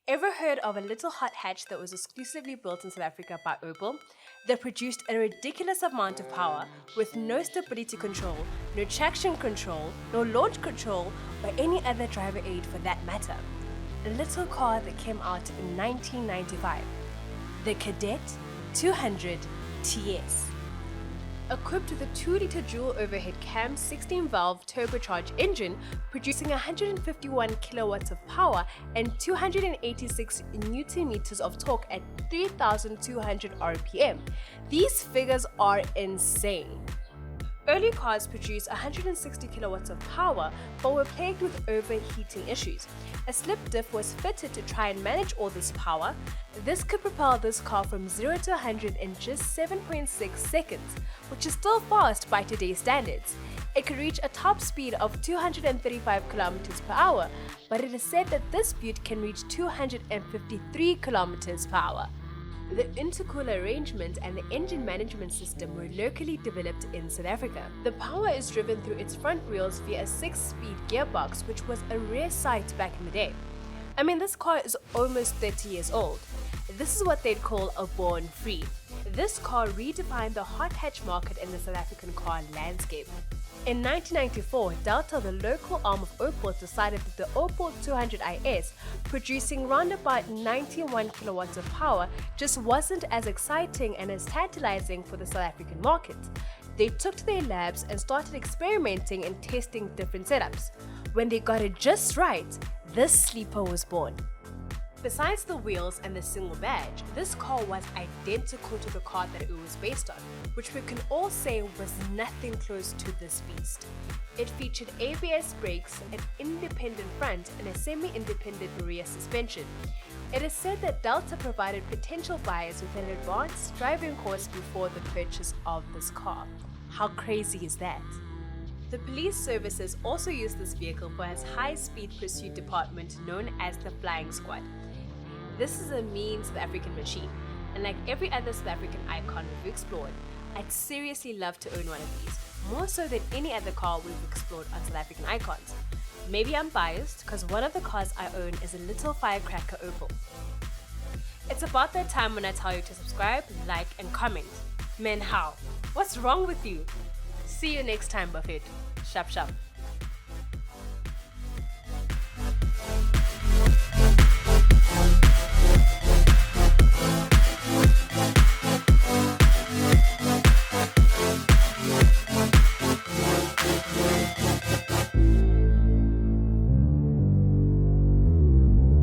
Ever heard of a little hot hatch that was exclusively built in South Africa by Opel? That produced a ridiculous amount of power with no stability control, no traction control, no launch control, or any other driver aid for that matter. A little car that came out in 1995. The Kadett 200 TS. Equipped with a 2-liter dual overhead cam 16-valve turbocharged engine producing 151 kilowatts of power and 286 newton meters of torque at 3,200 RPM. These figures are insane. Early cars produced 160 kilowatts of power but were plagued with overheating issues. A slip diff was fitted to try and manage all this power. This could propel this car from 0 to 100 in just 7.6 seconds, which is still fast by today's standards. It could reach a top speed of 235 kilometers per hour, but it is said that this speed can reach 253 kilometers per hour. The intercooler arrangement and the engine management system were locally developed in South Africa. The power is driven through its front wheels via a 6-speed gearbox, which was a rare sight back in the day. I mean, this car is almost 30 years old. This is what they'd call a born free. This car redefined the hot hatch market in the South African car landscape. In 1994, Delta, the local arm of Opel, decided that the Opel 200 IS, producing round about 91 kilowatts of power, just wasn't as exciting and as tantalizing for the South African market. They took to their labs and started experimenting and testing different setups. When they got it just right, this sleeper was born. Besides the wheels and the single badge, this car was identical to the car that it was based on, which we can all say was nothing close to this beast. It featured ABS brakes, an independent front, and a semi-independent rear suspension. It is said that Delta provided potential buyers with an advanced driving course before the purchase of this car. How crazy is that? The police services also used this vehicle for its high-speed pursuit department known as the Flying Squad. This is a mean South African machine, and like every other South African icon we've explored, I'd seriously love to own one of these, more so than any other car we've explored on South African icons. Maybe I'm biased because one of the cars I own is a little firecracker Opel. It's about that time when I tell you to subscribe, like, and comment. Man, how? What's wrong with you? See you next time, Buffett. Shap shap.